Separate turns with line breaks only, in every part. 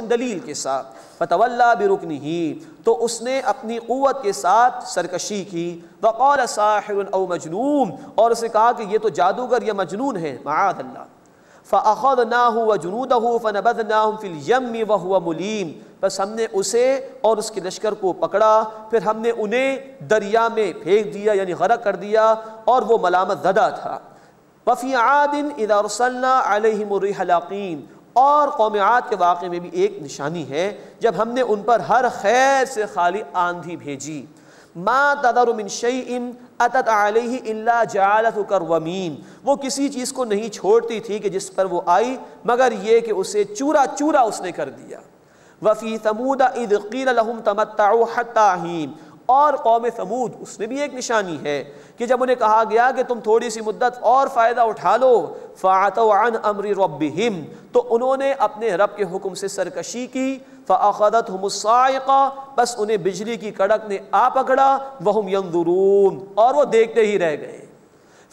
دلیل کے ساتھ. فتولا برکنہ، تو اس نے اپنی قوت کے ساتھ سرکشی کی. وقال ساحر او مجنون، اور اسے کہا کہ یہ تو جادوگر یا مجنون ہے، معاذ اللہ. فاخذناہ وجنودہ فنبذناہم فی الیم وہو ملیم، بس ہم نے اسے اور اس کے لشکر کو پکڑا، پھر ہم نے انہیں دریا میں پھینک دیا، یعنی غرق کر دیا، اور وہ ملامت زدہ تھا. وفی عاد اذا ارسلنا علیہم الریح العقیم، اور قوم عاد کے واقعے میں بھی ایک نشانی ہے جب ہم نے ان پر ہر خیر سے خالی آندھی بھیجی. ما تذر من شیء اتت علیہ الا جعلته کرمیم، وہ کسی چیز کو نہیں چھوڑتی تھی کہ جس پر وہ آئی مگر یہ کہ اسے چورا چورا اس نے کر دیا. وفی ثمود اذ قیل لهم تمتعوا حتی حین، اور قوم ثمود اس میں بھی ایک نشانی ہے کہ جب انہیں کہا گیا کہ تم تھوڑی سی مدت اور فائدہ اٹھا لو، فعتوا عن امر ربہم، تو انہوں نے اپنے رب کے حکم سے سرکشی کی. فاخذتهم الصاعقہ، بس انہیں بجلی کی کڑک نے آ پکڑا. وہم ینظرون، اور وہ دیکھتے ہی رہ گئے.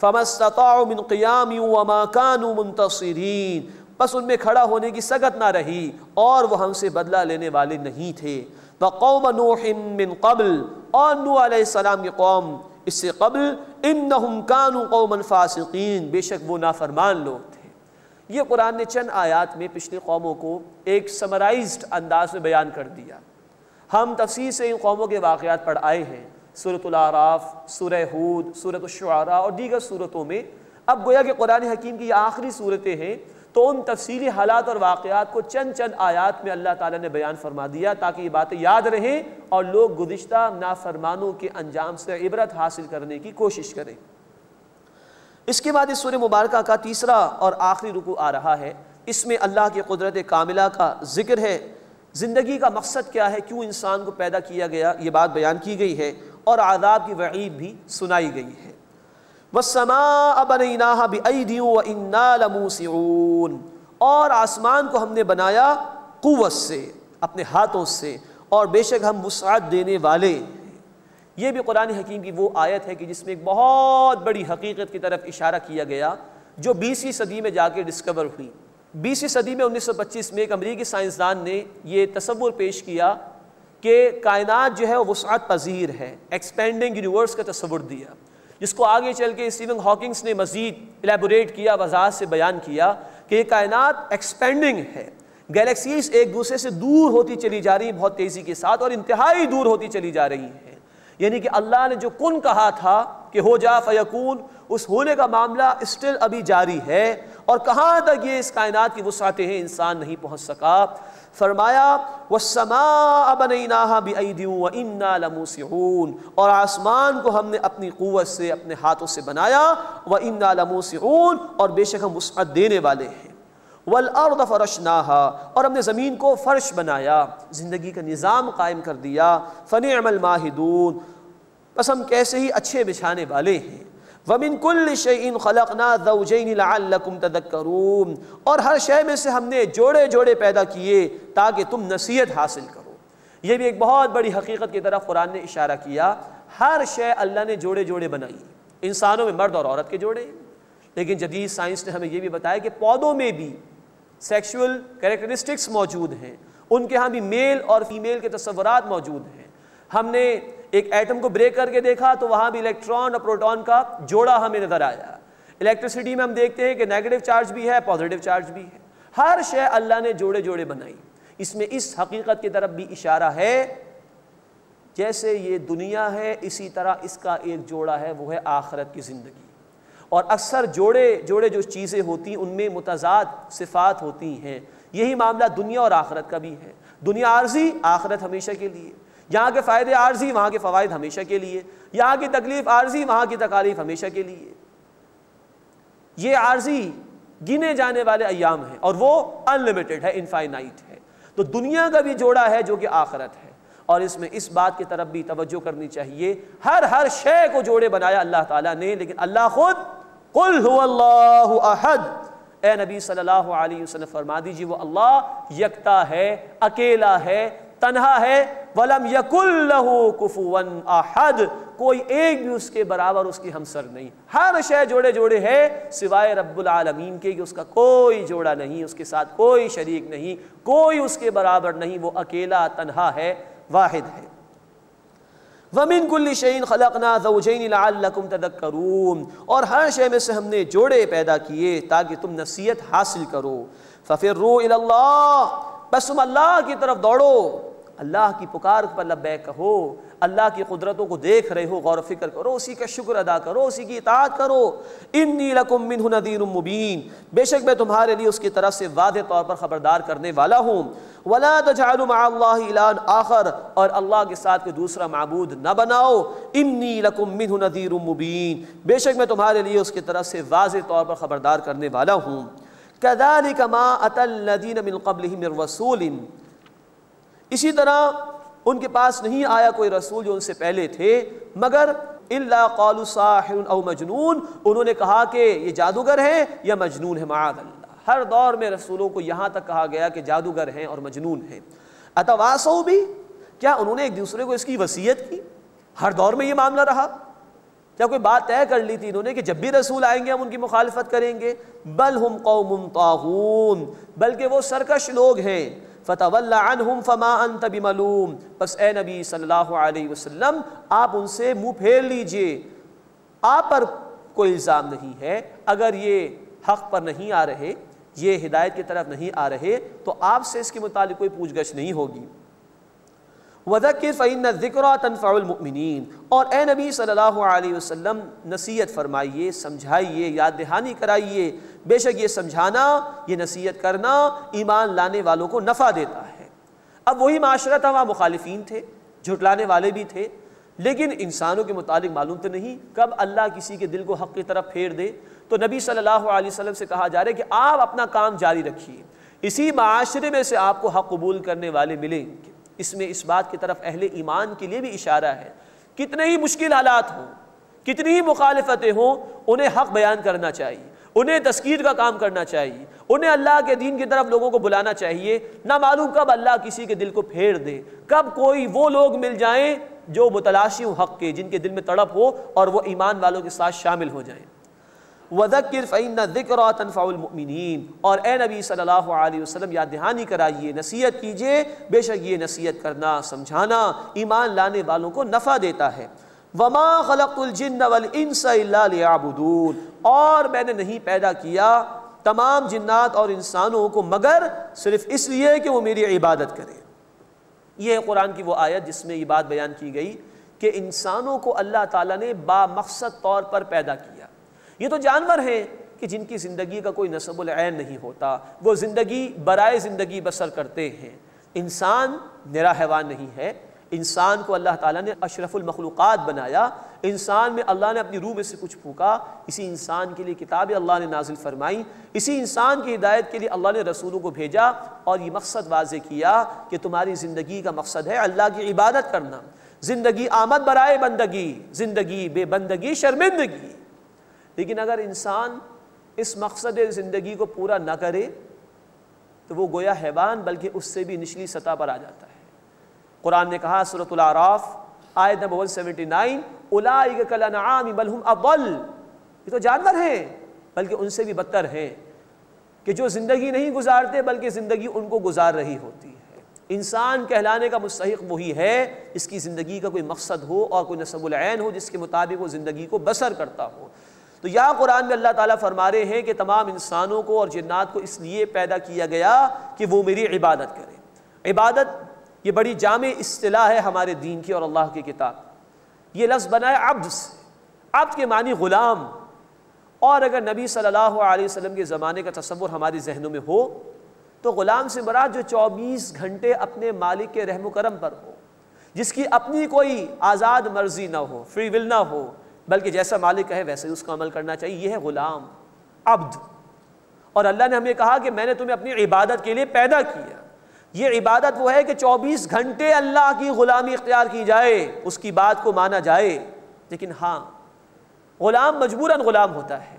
فما استطاعوا من قیام وما كانوا منتصرین، بس ان میں کھڑا ہونے کی سگت نہ رہی اور وہ ہم سے بدلہ لینے والے نہیں تھے. وقوم نوح من قبل، اور نوح علیہ السلام کی قوم اس سے قبل، انہم کانوا قوما فاسقین، بے شک وہ نافرمان لوگ تھے. یہ قرآن نے چند آیات میں پچھلی قوموں کو ایک سمرائزڈ انداز میں بیان کر دیا. ہم تفصیل سے ان قوموں کے واقعات پڑھ آئے ہیں، سورۃ الاعراف، سورہ ہود، سورۃ الشعراء اور دیگر سورتوں میں. اب گویا کہ قرآن حکیم کی یہ آخری صورتیں ہیں، تو ان تفصیلی حالات اور واقعات کو چند آیات میں اللہ تعالیٰ نے بیان فرما دیا تاکہ یہ باتیں یاد رہیں اور لوگ گزشتہ نافرمانوں کے انجام سے عبرت حاصل کرنے کی کوشش کریں. اس کے بعد اس سورہ مبارکہ کا تیسرا اور آخری رکوع آ رہا ہے. اس میں اللہ کی قدرت کاملہ کا ذکر ہے. زندگی کا مقصد کیا ہے، کیوں انسان کو پیدا کیا گیا، یہ بات بیان کی گئی ہے، اور عذاب کی وعید بھی سنائی گئی ہے. وَالسَّمَاءَ بَنَيْنَاهَا بِأَيْدٍ وَإِنَّا لَمُوسِعُونَ، اور آسمان کو ہم نے بنایا قوت سے، اپنے ہاتھوں سے، اور بے شک ہم وسعت دینے والے ہیں. یہ بھی قرآن حکیم کی وہ آیت ہے کہ جس میں ایک بہت بڑی حقیقت کی طرف اشارہ کیا گیا جو 20ویں صدی میں جا کے ڈسکور ہوئی. 20ویں صدی میں 1925 میں ایک امریکی سائنسدان نے یہ تصور پیش کیا کہ کائنات جو ہے وہ وسعت پذیر ہے، ایکسپینڈنگ یونیورس کا تصور دیا، جس کو آگے چل کے اسٹیون ہاکنگس نے مزید الیبوریٹ کیا، وضاحت سے بیان کیا کہ یہ کائنات ایکسپینڈنگ ہے. گیلیکسیز ایک دوسرے سے دور ہوتی چلی جا رہی ہیں بہت تیزی کے ساتھ، اور انتہائی دور ہوتی چلی جا رہی ہیں. یعنی کہ اللہ نے جو کن کہا تھا کہ ہو جا فیکون، اس ہونے کا معاملہ اسٹل ابھی جاری ہے، اور کہاں تک یہ اس کائنات کی وسعتیں ہیں انسان نہیں پہنچ سکا. فرمایا وَالسَّمَاءَ بَنَيْنَاهَا بِأَيْدٍ وَإِنَّا لَمُوسِعُونَ، اور آسمان کو ہم نے اپنی قوت سے، اپنے ہاتھوں سے بنایا. وَإِنَّا لَمُوسِعُونَ، اور بے شک ہم وسعت دینے والے ہیں. وَالْأَرْضَ فَرَشْنَاهَا، اور ہم نے زمین کو فرش بنایا، زندگی کا نظام قائم کر دیا. فَنِعْمَ الْمَاهِدُونَ، بس ہم کیسے ہی اچھے بچھانے والے ہیں. وَمِن كُلِّ شَيْءٍ خَلَقْنَا زَوْجَيْنِ لَعَلَّكُمْ تَذَكَّرُونَ، اور ہر شے میں سے ہم نے جوڑے جوڑے پیدا کیے تاکہ تم نصیحت حاصل کرو. یہ بھی ایک بہت بڑی حقیقت کی طرف قرآن نے اشارہ کیا. ہر شے اللہ نے جوڑے جوڑے بنائی. انسانوں میں مرد اور عورت کے جوڑے، لیکن جدید سائنس نے ہمیں یہ بھی بتایا کہ پودوں میں بھی سیکشول کریکٹرسٹکس موجود ہیں، ان کے ہاں بھی میل اور فیمیل کے تصورات موجود ہیں. ہم نے ایک ایٹم کو بریک کر کے دیکھا تو وہاں بھی الیکٹران اور پروٹون کا جوڑا ہمیں نظر آیا. الیکٹریسٹی میں ہم دیکھتے ہیں کہ نیگیٹو چارج بھی ہے، پازیٹیو چارج بھی ہے. ہر شے اللہ نے جوڑے جوڑے بنائی. اس میں اس حقیقت کی طرف بھی اشارہ ہے جیسے یہ دنیا ہے اسی طرح اس کا ایک جوڑا ہے، وہ ہے آخرت کی زندگی. اور اکثر جوڑے جوڑے جو چیزیں ہوتی ہیں ان میں متضاد صفات ہوتی ہیں. یہی معاملہ دنیا اور آخرت کا بھی ہے. دنیا عارضی، آخرت ہمیشہ کے لیے. یہاں کے فائدے عارضی، وہاں کے فوائد ہمیشہ کے لیے. یہاں کی تکلیف عارضی، وہاں کی تکالیف ہمیشہ کے لیے. یہ عارضی گنے جانے والے ایام ہیں اور وہ انلمیٹڈ ہے، انفائنائٹ ہے. تو دنیا کا بھی جوڑا ہے جو کہ آخرت ہے. اور اس میں اس بات کی طرف بھی توجہ کرنی چاہیے، ہر شے کو جوڑے بنایا اللہ تعالیٰ نے، لیکن اللہ خود قل هو اللہ احد، اے نبی صلی اللہ علیہ وسلم فرما دیجیے وہ اللہ یکتا ہے، اکیلا ہے، تنہا ہے، وَلَمْ يَكُنْ لَهُ كُفُوًا أَحَدٌ، کوئی ایک بھی اس کے برابر اس کی ہمسر نہیں. ہر شے جوڑے جوڑے ہے سوائے رب العالمین کے، کہ اس کا کوئی جوڑا نہیں، اس کے ساتھ کوئی شریک نہیں، کوئی اس کے برابر نہیں، وہ اکیلا تنہا ہے، واحد ہے. وَمِن كُلِّ شَيْءٍ خَلَقْنَا زَوْجَيْنِ لَعَلَّكُمْ تَذَكَّرُونَ، اور ہر شے میں سے ہم نے جوڑے پیدا کیے تاکہ تم نصیحت حاصل کرو. فَفِرُّوا إِلَى اللَّهِ، بس تم اللہ کی طرف دوڑو، اللہ کی پکار پر لبیک کہو، اللہ کی قدرتوں کو دیکھ رہے ہو، غور و فکر کرو، اسی کا شکر ادا کرو، اسی کی اطاعت کرو. انی لکم منہ نذیر مبین، بے شک میں تمہارے لیے اس کی طرف سے واضح طور پر خبردار کرنے والا ہوں. ولا تجعلوا مع اللہ الہا آخر، اور اللہ کے ساتھ کوئی دوسرا معبود نہ بناؤ. انی لکم منہ نذیر مبین، بے شک میں تمہارے لیے اس کی طرف سے واضح طور پر خبردار کرنے والا ہوں. کذالک ما اتی الذین من قبلہم من رسول، اسی طرح ان کے پاس نہیں آیا کوئی رسول جو ان سے پہلے تھے مگر الا قالوا ساحر او مجنون، انہوں نے کہا کہ یہ جادوگر ہے یا مجنون ہے. معاذ اللہ، ہر دور میں رسولوں کو یہاں تک کہا گیا کہ جادوگر ہیں اور مجنون ہیں. اتواصوا بھی، کیا انہوں نے ایک دوسرے کو اس کی وصیت کی؟ ہر دور میں یہ معاملہ رہا. کیا کوئی بات طے کر لی تھی انہوں نے کہ جب بھی رسول آئیں گے ہم ان کی مخالفت کریں گے؟ بل ہم قوم طاغون، بلکہ وہ سرکش لوگ ہیں. فَتَوَلَّ عَنْهُمْ فَمَا أَنْتَ بِمَلُومٍ، بس اے نبی صلی اللہ علیہ وسلم آپ ان سے منہ پھیر لیجئے، آپ پر کوئی الزام نہیں ہے. اگر یہ حق پر نہیں آ رہے، یہ ہدایت کی طرف نہیں آ رہے تو آپ سے اس کے متعلق کوئی پوچھ گچھ نہیں ہوگی. وَذَكِّرْ فَإِنَّ الذِّكْرَىٰ تَنفَعُ الْمُؤْمِنِينَ، اور اے نبی صلی اللہ علیہ وسلم نصیحت فرمائیے، سمجھائیے، یاد دہانی کرائیے، بے شک یہ سمجھانا، یہ نصیحت کرنا ایمان لانے والوں کو نفع دیتا ہے. اب وہی معاشرہ تھا، وہاں مخالفین تھے، جھٹلانے والے بھی تھے، لیکن انسانوں کے متعلق معلوم تو نہیں کب اللہ کسی کے دل کو حق کی طرف پھیر دے. تو نبی صلی اللہ علیہ وسلم سے کہا جا رہا ہے کہ آپ اپنا کام جاری رکھیے، اسی معاشرے میں سے آپ کو حق قبول کرنے والے ملیں گے. اس میں اس بات کی طرف اہل ایمان کے لیے بھی اشارہ ہے، کتنے ہی مشکل حالات ہوں، کتنی ہی مخالفتیں ہوں، انہیں حق بیان کرنا چاہیے، انہیں تذکیر کا کام کرنا چاہیے، انہیں اللہ کے دین کی طرف لوگوں کو بلانا چاہیے. نہ معلوم کب اللہ کسی کے دل کو پھیر دے، کب کوئی وہ لوگ مل جائیں جو متلاشی ہوں حق کے، جن کے دل میں تڑپ ہو اور وہ ایمان والوں کے ساتھ شامل ہو جائیں. وَذَكِّرْ فَإِنَّ الذِّكْرَىٰ تَنفَعُ الْمُؤْمِنِينَ، اور اے نبی صلی اللہ علیہ وسلم یاد دہانی کرائیے، نصیحت کیجئے، بے شک یہ نصیحت کرنا، سمجھانا ایمان لانے والوں کو نفع دیتا ہے. وَمَا خَلَقْتُ الْجِنَّ وَالْإِنسَ إِلَّا لِيَعْبُدُونَ، اور میں نے نہیں پیدا کیا تمام جنات اور انسانوں کو مگر صرف اس لیے کہ وہ میری عبادت کریں. یہ قرآن کی وہ آیت جس میں یہ بات بیان کی گئی کہ انسانوں کو اللہ تعالیٰ نے بامقصد طور پر پیدا کیا. یہ تو جانور ہیں کہ جن کی زندگی کا کوئی نسب العین نہیں ہوتا، وہ زندگی برائے زندگی بسر کرتے ہیں. انسان نرا حیوان نہیں ہے، انسان کو اللہ تعالیٰ نے اشرف المخلوقات بنایا. انسان میں اللہ نے اپنی روح میں سے کچھ پھونکا، اسی انسان کے لیے کتابیں اللہ نے نازل فرمائی، اسی انسان کی ہدایت کے لیے اللہ نے رسولوں کو بھیجا اور یہ مقصد واضح کیا کہ تمہاری زندگی کا مقصد ہے اللہ کی عبادت کرنا. زندگی آمد برائے بندگی، زندگی بے بندگی شرمندگی. لیکن اگر انسان اس مقصد زندگی کو پورا نہ کرے تو وہ گویا حیوان بلکہ اس سے بھی نچلی سطح پر آ جاتا ہے. قرآن نے کہا سورۃ الاعراف آیت نمبر 179، اولئک کالانعام بل ہم اضل، یہ تو جانور ہیں بلکہ ان سے بھی بدتر ہیں، کہ جو زندگی نہیں گزارتے بلکہ زندگی ان کو گزار رہی ہوتی ہے. انسان کہلانے کا مستحق وہی ہے اس کی زندگی کا کوئی مقصد ہو اور کوئی نسب العین ہو جس کے مطابق وہ زندگی کو بسر کرتا ہو. تو یہاں قرآن میں اللہ تعالیٰ فرما رہے ہیں کہ تمام انسانوں کو اور جنات کو اس لیے پیدا کیا گیا کہ وہ میری عبادت کریں. عبادت یہ بڑی جامع اصطلاح ہے ہمارے دین کی اور اللہ کی کتاب. یہ لفظ بنا ہے عبد سے، عبد کے معنی غلام. اور اگر نبی صلی اللہ علیہ وسلم کے زمانے کا تصور ہمارے ذہنوں میں ہو تو غلام سے مراد جو 24 گھنٹے اپنے مالک کے رحم و کرم پر ہو، جس کی اپنی کوئی آزاد مرضی نہ ہو، فری ول نہ ہو، بلکہ جیسا مالک کہے ویسے اس کا عمل کرنا چاہیے. یہ ہے غلام، عبد. اور اللہ نے ہمیں کہا کہ میں نے تمہیں اپنی عبادت کے لیے پیدا کیا. یہ عبادت وہ ہے کہ 24 گھنٹے اللہ کی غلامی اختیار کی جائے، اس کی بات کو مانا جائے. لیکن ہاں، غلام مجبوراً غلام ہوتا ہے.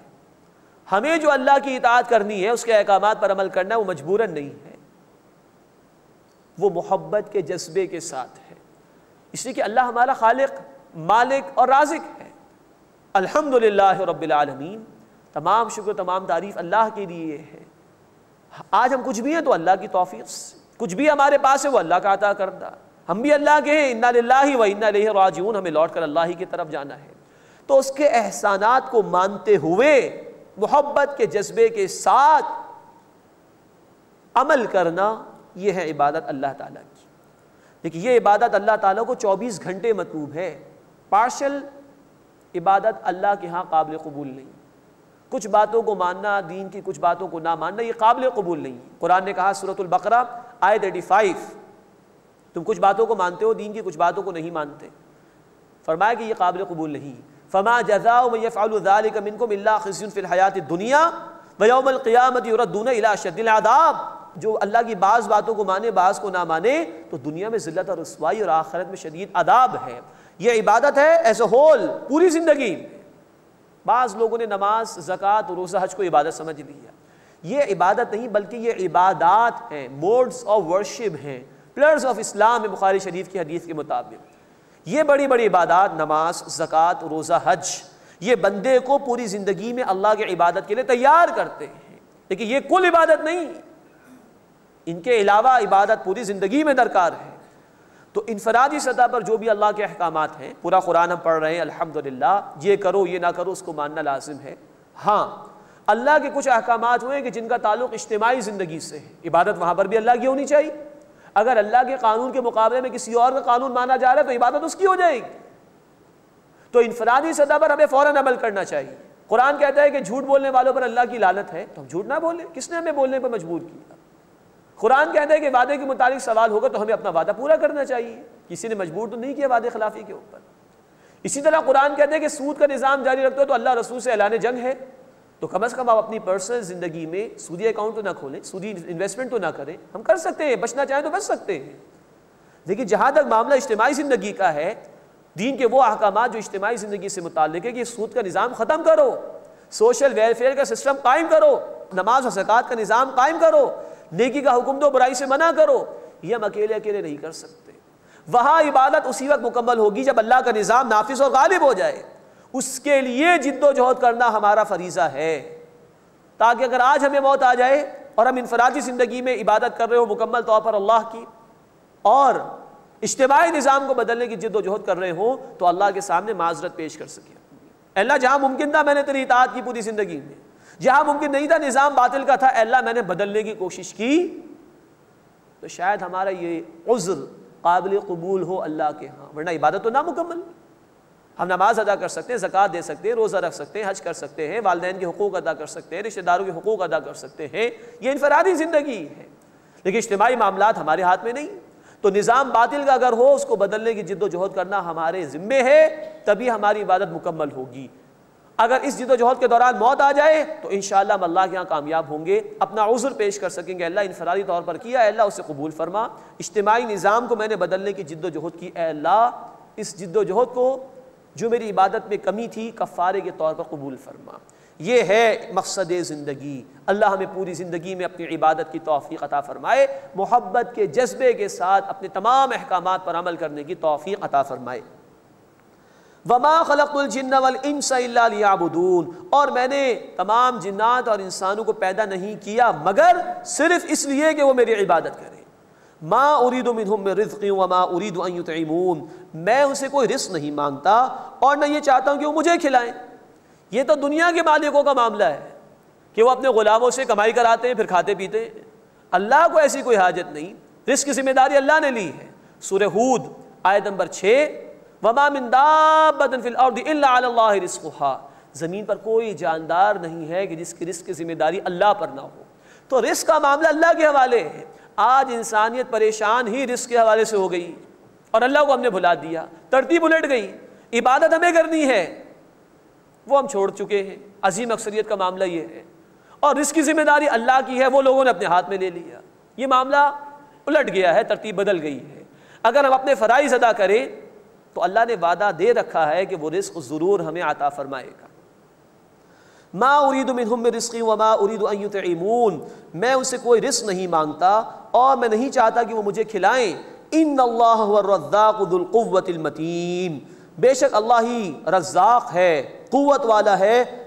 ہمیں جو اللہ کی اطاعت کرنی ہے، اس کے احکامات پر عمل کرنا ہے، وہ مجبوراً نہیں ہے. وہ محبت کے جذبے کے ساتھ ہے، اس لیے کہ اللہ ہمارا خالق، مالک اور رازق ہے۔ الحمدللہ رب العالمین، تمام شکر تمام تعریف اللہ کے لیے ہے۔ آج ہم کچھ بھی ہیں تو اللہ کی توفیق سے، کچھ بھی ہمارے پاس ہے وہ اللہ کا عطا کردہ، ہم بھی اللہ کے ہیں، انا للہ و انا الیہ راجعون، ہمیں لوٹ کر اللہ ہی کی طرف جانا ہے۔ تو اس کے احسانات کو مانتے ہوئے محبت کے جذبے کے ساتھ عمل کرنا، یہ ہے عبادت اللہ تعالیٰ کی۔ لیکن یہ عبادت اللہ تعالیٰ کو 24 گھنٹے مطلوب ہے، پارشل عبادت اللہ کے ہاں قابل قبول نہیں۔ کچھ باتوں کو ماننا، دین کی کچھ باتوں کو نہ ماننا، یہ قابل قبول نہیں۔ قرآن نے کہا سورۃ البقرہ آیت 85، تم کچھ باتوں کو مانتے ہو، دین کی کچھ باتوں کو نہیں مانتے، فرمایا کہ یہ قابل قبول نہیں۔ فما جزاء من يفعل ذلك منكم الا خزي في الحیاۃ الدنیا ويوم القیامۃ يردون الى اشد العذاب، جو اللہ کی بعض باتوں کو مانے بعض کو نہ مانے تو دنیا میں ذلت اور رسوائی اور آخرت میں شدید عذاب ہے۔ یہ عبادت ہے ایز اے ہول، پوری زندگی میں۔ بعض لوگوں نے نماز، زکوٰۃ، روزہ، حج کو عبادت سمجھ لیا، یہ عبادت نہیں بلکہ یہ عبادات ہیں، موڈز آف ورشپ ہیں، پلرز آف اسلام ہے بخاری شریف کی حدیث کے مطابق۔ یہ بڑی بڑی عبادات، نماز، زکوٰۃ، روزہ، حج، یہ بندے کو پوری زندگی میں اللہ کی عبادت کے لیے تیار کرتے ہیں، لیکن یہ کل عبادت نہیں، ان کے علاوہ عبادت پوری زندگی میں درکار ہے۔ تو انفرادی سطح پر جو بھی اللہ کے احکامات ہیں، پورا قرآن ہم پڑھ رہے ہیں الحمدللہ، یہ کرو یہ نہ کرو اس کو ماننا لازم ہے۔ ہاں اللہ کے کچھ احکامات ہوئے کہ جن کا تعلق اجتماعی زندگی سے ہے، عبادت وہاں پر بھی اللہ کی ہونی چاہیے۔ اگر اللہ کے قانون کے مقابلے میں کسی اور کا قانون مانا جا رہا ہے تو عبادت اس کی ہو جائے گی۔ تو انفرادی سطح پر ہمیں فوراً عمل کرنا چاہیے۔ قرآن کہتا ہے کہ جھوٹ بولنے والوں پر اللہ کی لعنت ہے، تو ہم جھوٹ نہ بولیں، کس نے ہمیں بولنے پر مجبور کیا؟ قرآن کہتا ہے کہ وعدے کے متعلق سوال ہوگا تو ہمیں اپنا وعدہ پورا کرنا چاہیے، کسی نے مجبور تو نہیں کیا وعدے خلافی کے اوپر۔ اسی طرح قرآن کہتا ہے کہ سود کا نظام جاری رکھتے ہو تو اللہ رسول سے اعلان جنگ ہے، تو کم از کم آپ اپنی پرسنل زندگی میں سودی اکاؤنٹ تو نہ کھولیں، سودی انویسٹمنٹ تو نہ کریں۔ ہم کر سکتے ہیں، بچنا چاہیں تو بچ سکتے ہیں، لیکن جہاں تک معاملہ اجتماعی زندگی کا ہے، دین کے وہ احکامات جو اجتماعی زندگی سے متعلق ہے کہ سود کا نظام ختم کرو، سوشل ویلفیئر کا سسٹم قائم کرو، نماز و زکوٰۃ کا نظام قائم کرو، نیکی کا حکم دو، برائی سے منع کرو، یہ ہم اکیلے نہیں کر سکتے۔ وہاں عبادت اسی وقت مکمل ہوگی جب اللہ کا نظام نافذ اور غالب ہو جائے، اس کے لیے جد و جہد کرنا ہمارا فریضہ ہے، تاکہ اگر آج ہمیں موت آ جائے اور ہم انفرادی زندگی میں عبادت کر رہے ہو مکمل طور پر اللہ کی، اور اجتماعی نظام کو بدلنے کی جد و جہد کر رہے ہوں، تو اللہ کے سامنے معذرت پیش کر سکے، اللہ جہاں ممکن تھا میں نے تیری اطاعت کی پوری زندگی میں، جہاں ممکن نہیں تھا نظام باطل کا تھا، اللہ میں نے بدلنے کی کوشش کی، تو شاید ہمارا یہ عذر قابل قبول ہو اللہ کے ہاں، ورنہ عبادت تو نامکمل۔ ہم نماز ادا کر سکتے ہیں، زکوٰۃ دے سکتے ہیں، روزہ رکھ سکتے ہیں، حج کر سکتے ہیں، والدین کے حقوق ادا کر سکتے ہیں، رشتہ داروں کے حقوق ادا کر سکتے ہیں، یہ انفرادی زندگی ہے، لیکن اجتماعی معاملات ہمارے ہاتھ میں نہیں۔ تو نظام باطل کا اگر ہو، اس کو بدلنے کی جد و جہد کرنا ہمارے ذمے ہے، تبھی ہماری عبادت مکمل ہوگی۔ اگر اس جد و جہد کے دوران موت آ جائے تو انشاءاللہ ہم اللہ کے یہاں کامیاب ہوں گے، اپنا عذر پیش کر سکیں گے، اللہ انفرادی طور پر کیا، اے اللہ اسے قبول فرما، اجتماعی نظام کو میں نے بدلنے کی جد و جہد کی، اے اللہ اس جد و جہد کو جو میری عبادت میں کمی تھی کفارے کے طور پر قبول فرما۔ یہ ہے مقصد زندگی۔ اللہ ہمیں پوری زندگی میں اپنی عبادت کی توفیق عطا فرمائے، محبت کے جذبے کے ساتھ اپنے تمام احکامات پر عمل کرنے کی توفیق عطا فرمائے۔ وَمَا خَلَقْتُ الْجِنَّ وَالْإِنسَ إِلَّا لِيَعْبُدُونَ، اور میں نے تمام جنات اور انسانوں کو پیدا نہیں کیا مگر صرف اس لیے کہ وہ میری عبادت کریں۔ مَا أُرِيدُ مِنْهُمْ مِنْ رِزْقٍ وَمَا أُرِيدُ أَن يُطْعِمُونَ، میں ان سے کوئی رزق نہیں مانگتا اور نہ یہ چاہتا ہوں کہ وہ مجھے کھلائیں۔ یہ تو دنیا کے مالکوں کا معاملہ ہے کہ وہ اپنے غلاموں سے کمائی کراتے ہیں پھر کھاتے پیتے ہیں، اللہ کو ایسی کوئی حاجت نہیں، رزق کی ذمہ داری اللہ نے لی ہے۔ سورہ ہود آیت نمبر 6، وَمَا مِن دَابَّةٍ فِي الْأَرْضِ إِلَّا عَلَى اللَّهِ رِزْقُهَا، زمین پر کوئی جاندار نہیں ہے کہ جس کی رزق کی ذمہ داری اللہ پر نہ ہو، تو رزق کا معاملہ اللہ کے حوالے ہے۔ آج انسانیت پریشان ہی رزق کے حوالے سے ہو گئی اور اللہ کو ہم نے بھلا دیا، ترتیب الٹ گئی، عبادت ہمیں کرنی ہے وہ ہم چھوڑ چکے ہیں، عظیم اکثریت کا معاملہ یہ ہے، اور رزق کی ذمہ داری اللہ کی ہے وہ لوگوں نے اپنے ہاتھ میں لے لیا، یہ معاملہ الٹ گیا ہے، ترتیب بدل گئی ہے۔ اگر ہم اپنے فرائض ادا کریں تو اللہ نے وعدہ دے رکھا ہے کہ وہ رزق ضرور ہمیں عطا فرمائے گا۔ ما اريد منهم من رزق وما اريد ان يطعمون، میں ان سے کوئی رزق نہیں مانگتا اور میں نہیں چاہتا کہ وہ مجھے کھلائیں۔ ان اللہ هو الرزاق ذو القوة المتین، بے شک اللہ ہی رزاق ہے، قوت والا ہے،